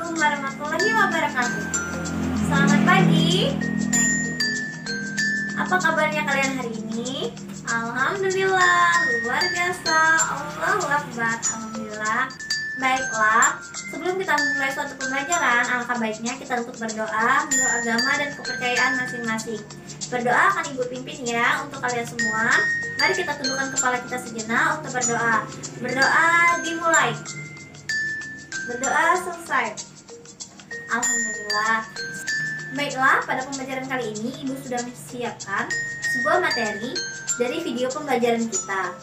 Assalamualaikum warahmatullahi wabarakatuh. Selamat pagi. Apa kabarnya kalian hari ini? Alhamdulillah, luar biasa. Allahu Akbar. Alhamdulillah. Baiklah, sebelum kita memulai suatu pembelajaran, alangkah baiknya kita untuk berdoa menurut agama dan kepercayaan masing-masing. Berdoa akan Ibu pimpin ya untuk kalian semua. Mari kita tundukkan kepala kita sejenak untuk berdoa. Berdoa dimulai. Berdoa selesai. Alhamdulillah. Baiklah, pada pembelajaran kali ini Ibu sudah menyiapkan sebuah materi dari video pembelajaran kita.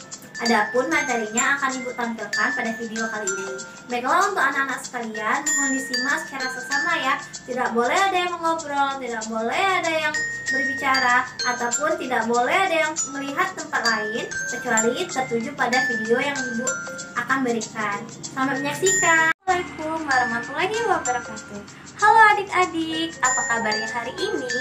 Adapun materinya akan Ibu tampilkan pada video kali ini. Baiklah, untuk anak-anak sekalian, mohon disimak secara seksama ya. Tidak boleh ada yang mengobrol, tidak boleh ada yang berbicara, ataupun tidak boleh ada yang melihat tempat lain kecuali tertuju pada video yang Ibu akan berikan. Selamat menyaksikan. Assalamualaikum warahmatullahi wabarakatuh. Halo adik-adik, apa kabarnya hari ini?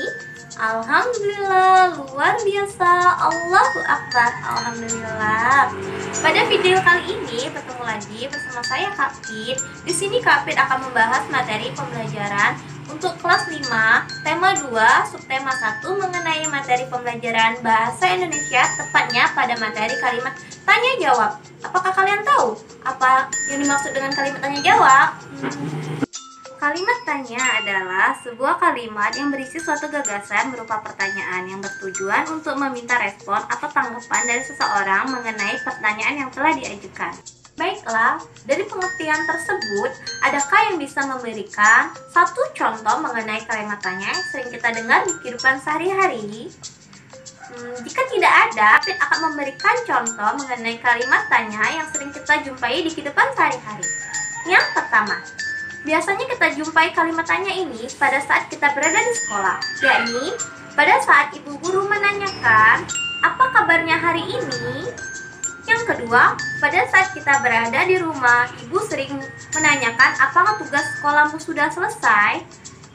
Alhamdulillah, luar biasa. Allahu Akbar. Alhamdulillah. Pada video kali ini bertemu lagi bersama saya Kak Pit. Di sini Kak Pit akan membahas materi pembelajaran untuk kelas 5, tema 2, subtema 1 mengenai materi pembelajaran bahasa Indonesia, tepatnya pada materi kalimat tanya jawab. Apakah kalian tahu apa yang dimaksud dengan kalimat tanya jawab? Kalimat tanya adalah sebuah kalimat yang berisi suatu gagasan berupa pertanyaan yang bertujuan untuk meminta respon atau tanggapan dari seseorang mengenai pertanyaan yang telah diajukan. Baiklah, dari pengertian tersebut, adakah yang bisa memberikan satu contoh mengenai kalimat tanya yang sering kita dengar di kehidupan sehari-hari? Jika tidak ada, Pit akan memberikan contoh mengenai kalimat tanya yang sering kita jumpai di kehidupan sehari-hari. Yang pertama, biasanya kita jumpai kalimat tanya ini pada saat kita berada di sekolah, yakni pada saat ibu guru menanyakan, apa kabarnya hari ini? Yang kedua, pada saat kita berada di rumah, ibu sering menanyakan apakah tugas sekolahmu sudah selesai?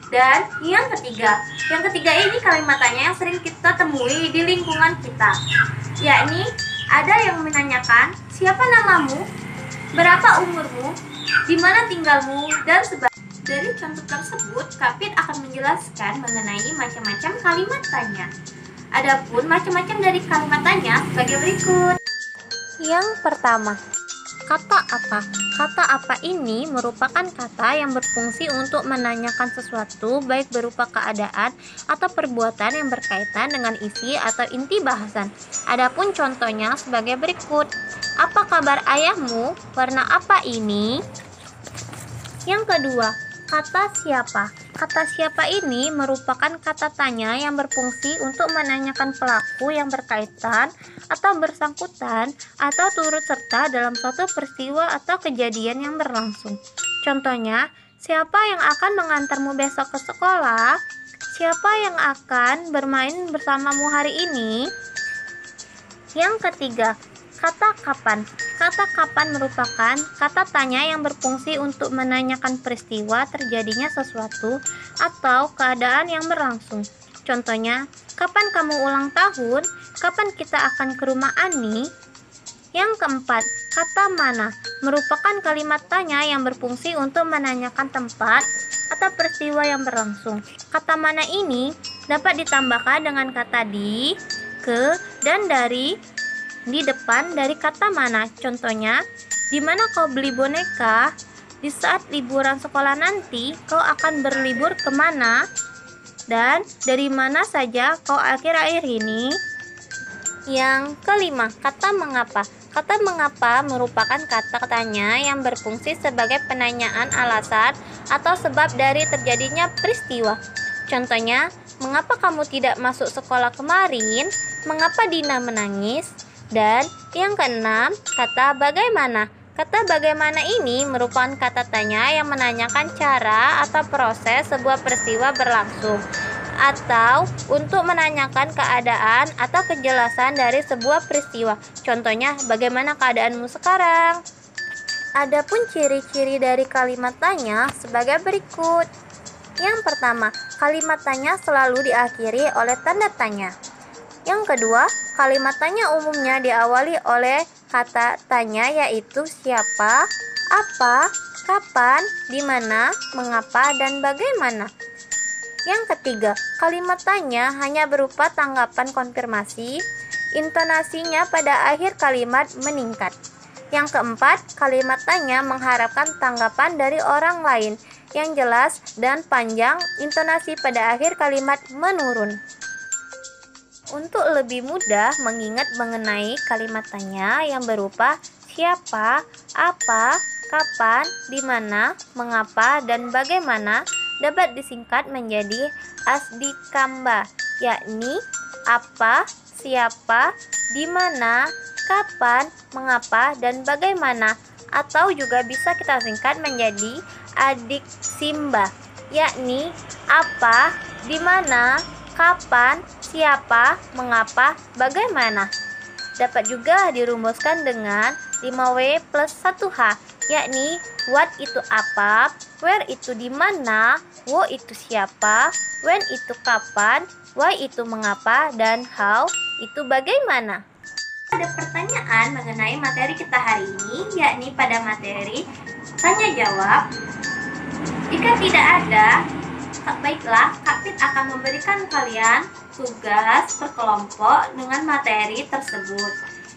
Dan yang ketiga ini kalimat tanya yang sering kita temui di lingkungan kita, yakni ada yang menanyakan, siapa namamu? Berapa umurmu? Di mana tinggalmu? Dan sebagainya. Dari contoh tersebut, Kak Pit akan menjelaskan mengenai macam-macam kalimat tanya. Adapun macam-macam dari kalimat tanya sebagai berikut. Yang pertama, kata apa? Kata apa ini merupakan kata yang berfungsi untuk menanyakan sesuatu, baik berupa keadaan atau perbuatan yang berkaitan dengan isi atau inti bahasan. Adapun contohnya sebagai berikut. Apa kabar ayahmu? Warna apa ini? Yang kedua, kata siapa? Kata siapa ini merupakan kata tanya yang berfungsi untuk menanyakan pelaku yang berkaitan atau bersangkutan atau turut serta dalam suatu peristiwa atau kejadian yang berlangsung. Contohnya, siapa yang akan mengantarmu besok ke sekolah? Siapa yang akan bermain bersamamu hari ini? Yang ketiga, kata kapan. Kata kapan merupakan kata tanya yang berfungsi untuk menanyakan peristiwa terjadinya sesuatu atau keadaan yang berlangsung. Contohnya, kapan kamu ulang tahun? Kapan kita akan ke rumah Ani? Yang keempat, kata mana merupakan kalimat tanya yang berfungsi untuk menanyakan tempat atau peristiwa yang berlangsung. Kata mana ini dapat ditambahkan dengan kata di, ke, dan dari di depan dari kata mana. Contohnya, di mana kau beli boneka? Di saat liburan sekolah nanti, kau akan berlibur kemana? Dan dari mana saja kau akhir-akhir ini? Yang kelima, kata mengapa. Kata mengapa merupakan kata tanya yang berfungsi sebagai penanyaan alasan atau sebab dari terjadinya peristiwa. Contohnya, mengapa kamu tidak masuk sekolah kemarin? Mengapa Dina menangis? Dan yang keenam, kata bagaimana. Kata bagaimana ini merupakan kata tanya yang menanyakan cara atau proses sebuah peristiwa berlangsung, atau untuk menanyakan keadaan atau kejelasan dari sebuah peristiwa. Contohnya, bagaimana keadaanmu sekarang? Adapun ciri-ciri dari kalimat tanya sebagai berikut. Yang pertama, kalimat tanya selalu diakhiri oleh tanda tanya. Yang kedua, kalimat tanya umumnya diawali oleh kata tanya yaitu siapa, apa, kapan, di mana, mengapa, dan bagaimana. Yang ketiga, kalimat tanya hanya berupa tanggapan konfirmasi, intonasinya pada akhir kalimat meningkat. Yang keempat, kalimat tanya mengharapkan tanggapan dari orang lain yang jelas dan panjang, intonasi pada akhir kalimat menurun. Untuk lebih mudah mengingat mengenai kalimat tanya yang berupa siapa, apa, kapan, di mana, mengapa, dan bagaimana dapat disingkat menjadi asdikamba, yakni apa, siapa, di mana, kapan, mengapa, dan bagaimana, atau juga bisa kita singkat menjadi adik simba, yakni apa, di mana, kapan, siapa, mengapa, bagaimana. Dapat juga dirumuskan dengan 5W plus 1H, yakni what itu apa, where itu di mana, wo itu siapa, when itu kapan, why itu mengapa, dan how itu bagaimana. Ada pertanyaan mengenai materi kita hari ini, yakni pada materi tanya jawab. Jika tidak ada, baiklah, Kak Pit akan memberikan kalian tugas berkelompok dengan materi tersebut,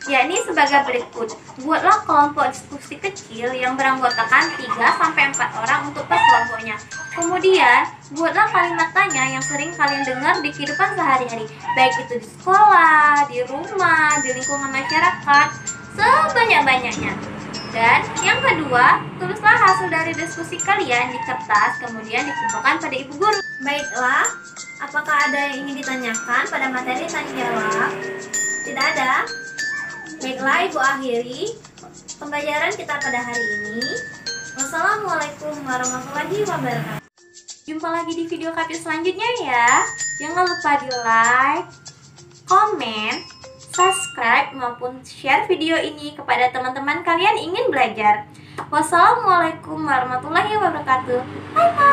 yakni sebagai berikut. Buatlah kelompok diskusi kecil yang beranggotakan 3-4 orang untuk per kelompoknya. Kemudian, buatlah kalimat tanya yang sering kalian dengar di kehidupan sehari-hari, baik itu di sekolah, di rumah, di lingkungan masyarakat, sebanyak-banyaknya. Dan yang kedua, tulislah hasil dari diskusi kalian di kertas, kemudian dikumpulkan pada ibu guru. Baiklah, apakah ada yang ingin ditanyakan pada materi tanya jawab? Tidak ada? Baiklah, Ibu akhiri pembelajaran kita pada hari ini. Wassalamualaikum warahmatullahi wabarakatuh. Jumpa lagi di video Kak Pit selanjutnya ya. Jangan lupa di like, komen, subscribe maupun share video ini kepada teman-teman kalian ingin belajar. Wassalamualaikum warahmatullahi wabarakatuh. Bye bye.